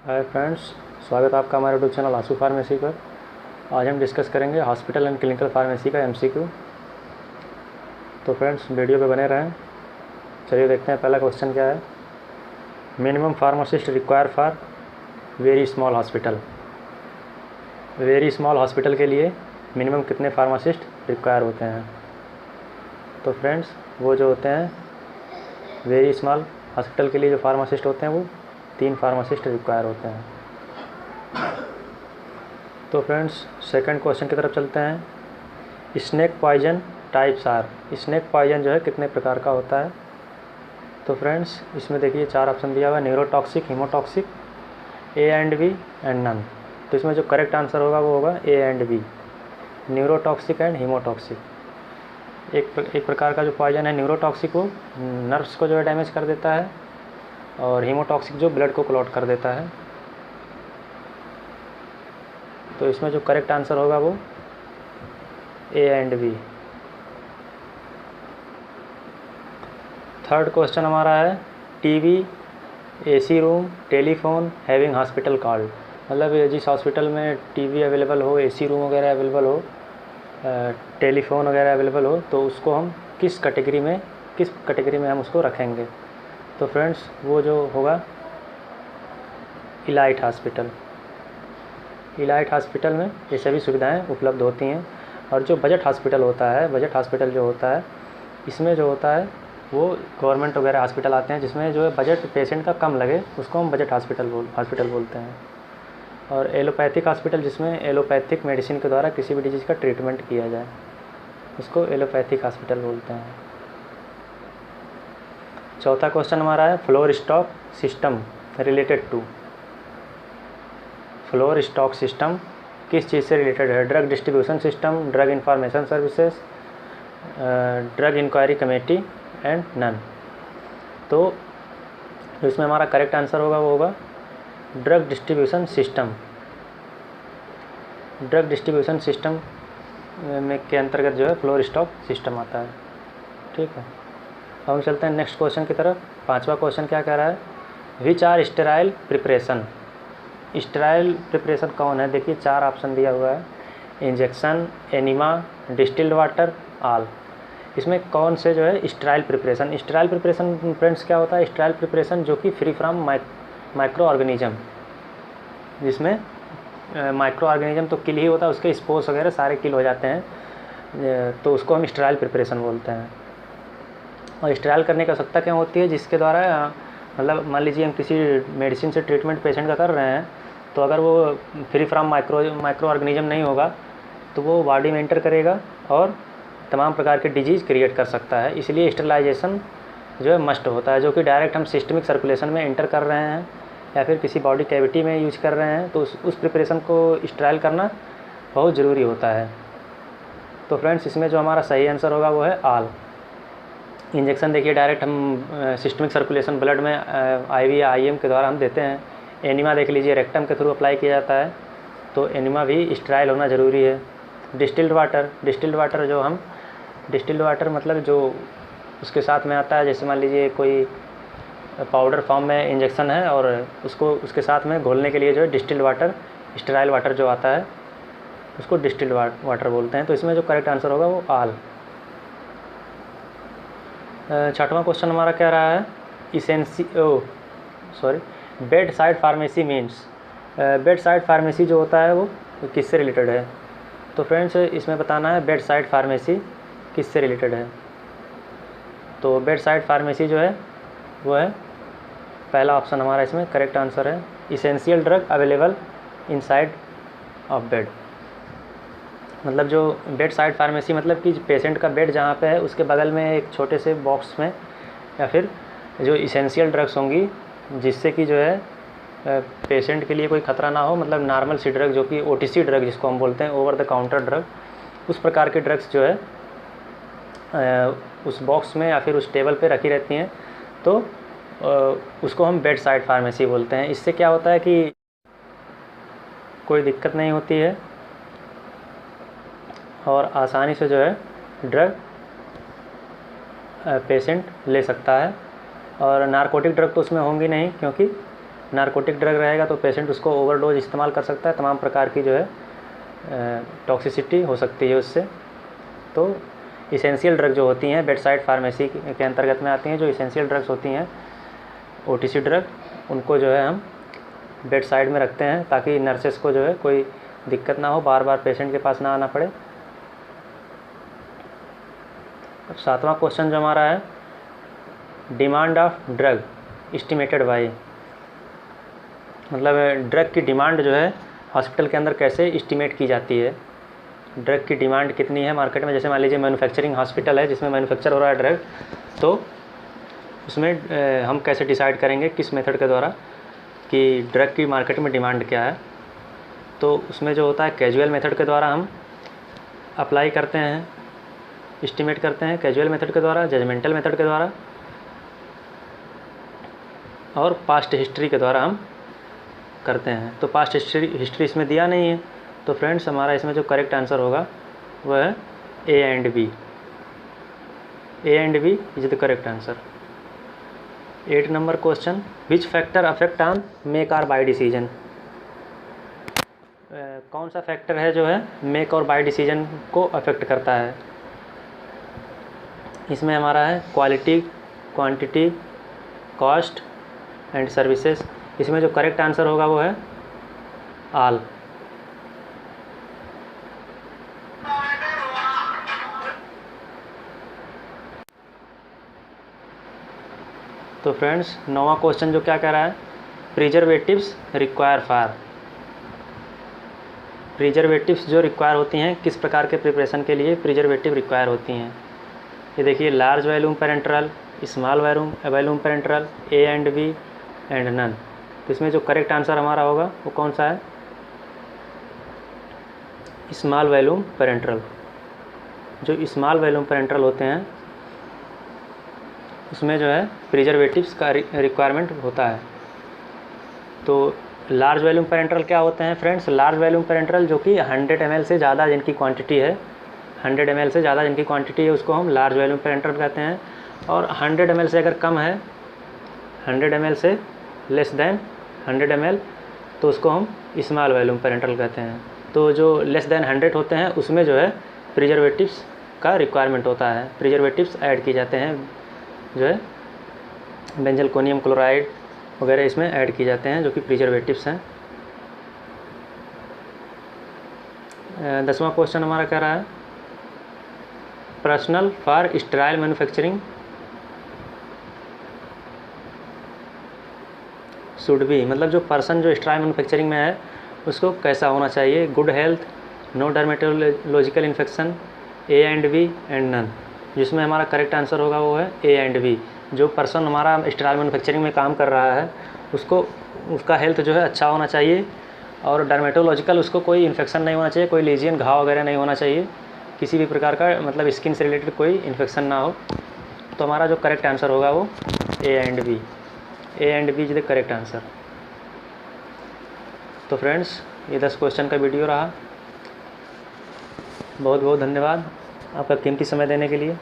Hi friends, स्वागत है आपका हमारे यूट्यूब चैनल आशु फार्मेसी पर। आज हम डिस्कस करेंगे हॉस्पिटल एंड क्लिनिकल फार्मेसी का एमसीक्यू। तो फ्रेंड्स वीडियो पे बने रहें। चलिए देखते हैं पहला क्वेश्चन क्या है। Minimum pharmacist require for very small hospital. Very small hospital के लिए मिनिमम कितने फार्मासिस्ट रिक्वायर होते हैं? तो फ्रेंड्स वो जो होते हैं वेरी स्मॉल हॉस्पिटल के लिए जो फार्मासिस्ट होते हैं वो 3 फार्मासिस्ट रिक्वायर होते हैं। तो फ्रेंड्स सेकंड क्वेश्चन की तरफ चलते हैं। Snake poison types are. Snake poison जो है कितने प्रकार का होता है? तो फ्रेंड्स इसमें देखिए 4 ऑप्शन दिया हुआ है, neurotoxic, haemotoxic, A and B and none. तो इसमें जो करेक्ट आंसर होगा वो होगा A and B, neurotoxic and haemotoxic. एक प्रकार का जो पॉइजन है न्यूरोटॉक्सिक वो नर्व्स को जो है डैमेज कर देता है, और हीमोटॉक्सिक जो ब्लड को क्लॉट कर देता है। तो इसमें जो करेक्ट आंसर होगा वो A and B. Third question हमारा है TV, AC room, telephone having hospital card. मतलब जिस हॉस्पिटल में टीवी अवेलेबल हो, एसी रूम वगैरह अवेलेबल हो, टेलीफोन वगैरह अवेलेबल हो, तो उसको हम किस कैटेगरी में हम उसको रखेंगे? तो फ्रेंड्स वो जो होगा इलाइट हॉस्पिटल। इलाइट हॉस्पिटल में ये सभी सुविधाएं उपलब्ध होती हैं। और जो बजट हॉस्पिटल होता है, बजट हॉस्पिटल जो होता है, इसमें जो होता है वो गवर्नमेंट वगैरह हॉस्पिटल आते हैं जिसमें जो है बजट पेशेंट का कम लगे, उसको हम बजट हॉस्पिटल बोलते हैं। और एलोपैथिक हॉस्पिटल जिसमें एलोपैथिक मेडिसिन के द्वारा किसी भी डिजीज़ का ट्रीटमेंट किया जाए, उसको एलोपैथिक हॉस्पिटल बोलते हैं। चौथा क्वेश्चन हमारा है floor stock system related to. Floor stock system किस चीज़ से रिलेटेड है? Drug distribution system, drug information services, drug inquiry committee and none. तो इसमें हमारा करेक्ट आंसर होगा वो होगा drug distribution system. Drug distribution system में के अंतर्गत जो है फ्लोर स्टॉक सिस्टम आता है। ठीक है, अब हम चलते हैं नेक्स्ट क्वेश्चन की तरफ। 5वां क्वेश्चन क्या कह रहा है? Which are sterile preparation. Sterile preparation कौन है? देखिए 4 ऑप्शन दिया हुआ है, injection, enema, distilled water, all. इसमें कौन से जो है sterile preparation? Sterile preparation friends क्या होता है? स्टेराइल प्रिपरेशन जो कि फ्री फ्रॉम माइक्रो ऑर्गेनिज्म, जिसमें माइक्रो ऑर्गेनिज्म तो किल ही होता है, उसके स्पोर्स वगैरह सारे किल हो जाते हैं, तो उसको हम स्टेराइल प्रिपरेशन बोलते हैं। और स्टेराइल करने की आवश्यकता क्यों होती है? जिसके द्वारा मतलब मान लीजिए हम किसी मेडिसिन से ट्रीटमेंट पेशेंट का कर रहे हैं, तो अगर वो फ्री फ्रॉम माइक्रो ऑर्गेनिज्म नहीं होगा तो वो बॉडी में एंटर करेगा और तमाम प्रकार के डिजीज़ क्रिएट कर सकता है। इसलिए स्टेरिलाइजेशन जो है मस्ट होता है, जो कि डायरेक्ट हम सिस्टमिक सर्कुलेशन में एंटर कर रहे हैं या फिर किसी बॉडी कैविटी में यूज कर रहे हैं, तो उस प्रिपरेशन को स्टेराइल करना बहुत ज़रूरी होता है। तो फ्रेंड्स इसमें जो हमारा सही आंसर होगा वो है आल। इंजेक्शन देखिए डायरेक्ट हम सिस्टमिक सर्कुलेशन ब्लड में आईवी या आईएम के द्वारा हम देते हैं। एनिमा देख लीजिए रेक्टम के थ्रू अप्लाई किया जाता है, तो एनिमा भी स्टेराइल होना ज़रूरी है। डिस्टिल्ड वाटर मतलब जो उसके साथ में आता है, जैसे मान लीजिए कोई पाउडर फॉर्म में इंजेक्शन है और उसको उसके साथ में घोलने के लिए जो है डिस्टिल्ड वाटर, स्टेराइल वाटर जो आता है उसको डिस्टिल्ड वाटर बोलते हैं। तो इसमें जो करेक्ट आंसर होगा वो आल। 6वां क्वेश्चन हमारा कह रहा है bed side pharmacy means. Bed side pharmacy जो होता है वो किससे रिलेटेड है? तो फ्रेंड्स इसमें बताना है बेड साइड फार्मेसी किससे रिलेटेड है। तो बेड साइड फार्मेसी जो है वो है पहला ऑप्शन हमारा इसमें करेक्ट आंसर है, essential drug available inside of bed. मतलब जो बेड साइड फार्मेसी मतलब कि पेशेंट का बेड जहाँ पे है उसके बगल में एक छोटे से बॉक्स में या फिर जो इसेंशियल ड्रग्स होंगी, जिससे कि जो है पेशेंट के लिए कोई ख़तरा ना हो, मतलब नॉर्मल सी ड्रग जो कि ओटीसी ड्रग जिसको हम बोलते हैं, ओवर द काउंटर ड्रग, उस प्रकार के ड्रग्स जो है उस बॉक्स में या फिर उस टेबल पे रखी रहती हैं, तो उसको हम बेड साइड फार्मेसी बोलते हैं। इससे क्या होता है कि कोई दिक्कत नहीं होती है और आसानी से जो है ड्रग पेशेंट ले सकता है। और नारकोटिक ड्रग तो उसमें होंगी नहीं, क्योंकि नारकोटिक ड्रग रहेगा तो पेशेंट उसको ओवरडोज इस्तेमाल कर सकता है, तमाम प्रकार की जो है टॉक्सिसिटी हो सकती है उससे। तो इसेंशियल ड्रग जो होती हैं बेड साइड फार्मेसी के अंतर्गत में आती हैं, जो इसेंशियल ड्रग्स होती हैं OTC ड्रग, उनको जो है हम बेड साइड में रखते हैं ताकि नर्सेस को जो है कोई दिक्कत ना हो, बार बार पेशेंट के पास ना आना पड़े। 7वां क्वेश्चन जो हमारा है, demand of drug estimated by, मतलब ड्रग की डिमांड जो है हॉस्पिटल के अंदर कैसे एस्टिमेट की जाती है, ड्रग की डिमांड कितनी है मार्केट में। जैसे मान लीजिए मैन्युफैक्चरिंग हॉस्पिटल है जिसमें मैन्युफैक्चर हो रहा है ड्रग, तो उसमें हम कैसे डिसाइड करेंगे किस मेथड के द्वारा कि ड्रग की मार्केट में डिमांड क्या है। तो उसमें जो होता है कैजुअल मेथड के द्वारा हम अप्लाई करते हैं, एस्टिमेट करते हैं कैजुअल मेथड के द्वारा, जजमेंटल मेथड के द्वारा और पास्ट हिस्ट्री के द्वारा हम करते हैं। तो पास्ट हिस्ट्री इसमें दिया नहीं है, तो फ्रेंड्स हमारा इसमें जो करेक्ट आंसर होगा वह है A and B। A and B is the correct answer. 8 number question, which factor affect on make और बाय डिसीजन, कौन सा फैक्टर है जो है मेक और बाय डिसीजन को अफेक्ट करता है। इसमें हमारा है quality, quantity, cost and services. इसमें जो करेक्ट आंसर होगा वो है ऑल। तो फ्रेंड्स 9वां क्वेश्चन जो क्या कह रहा है, प्रिजर्वेटिव्स रिक्वायर फॉर, प्रिजर्वेटिव्स जो रिक्वायर होती हैं किस प्रकार के प्रिपरेशन के लिए प्रिजर्वेटिव रिक्वायर होती हैं। ये देखिए, large volume parenteral, small volume parenteral, A and B and none. तो इसमें जो करेक्ट आंसर हमारा होगा वो कौन सा है, स्मॉल वॉल्यूम पेरेंट्रल। जो स्मॉल वॉल्यूम पेरेंट्रल होते हैं उसमें जो है प्रिजर्वेटिव्स का रिक्वायरमेंट होता है। तो लार्ज वॉल्यूम पेरेंट्रल क्या होते हैं फ्रेंड्स, लार्ज वॉल्यूम पेरेंट्रल जो कि 100 ml से ज़्यादा जिनकी क्वांटिटी है, 100 ml से ज़्यादा जिनकी क्वांटिटी है उसको हम लार्ज वॉल्यूम पेरेंट्रल कहते हैं। और 100 ml से अगर कम है, 100 ml से लेस देन 100 ml, तो उसको हम स्मॉल वॉल्यूम पेरेंट्रल कहते हैं। तो जो लेस देन 100 होते हैं उसमें जो है प्रिजर्वेटिव्स का रिक्वायरमेंट होता है, प्रिजर्वेटिव्स ऐड किए जाते हैं, जो है बेंजलकोनियम क्लोराइड वगैरह इसमें ऐड किए जाते हैं जो कि प्रिजर्वेटिव्स हैं। 10वां क्वेश्चन हमारा कह रहा है, personal for sterile manufacturing should be, मतलब जो पर्सन जो स्टेराइल मैन्युफैक्चरिंग में है उसको कैसा होना चाहिए, good health, no dermatological infection, A and B and none. जिसमें हमारा करेक्ट आंसर होगा वो है A एंड B। जो पर्सन हमारा स्टेराइल मैन्युफैक्चरिंग में काम कर रहा है उसको, उसका हेल्थ जो है अच्छा होना चाहिए और डर्मेटोलॉजिकल उसको कोई इन्फेक्शन नहीं होना चाहिए, कोई लीजियन घाव वगैरह नहीं होना चाहिए, किसी भी प्रकार का मतलब स्किन से रिलेटेड कोई इन्फेक्शन ना हो। तो हमारा जो करेक्ट आंसर होगा वो A and B। A and B is the correct answer. तो फ्रेंड्स ये 10 क्वेश्चन का वीडियो रहा। बहुत बहुत धन्यवाद आपका कीमती समय देने के लिए।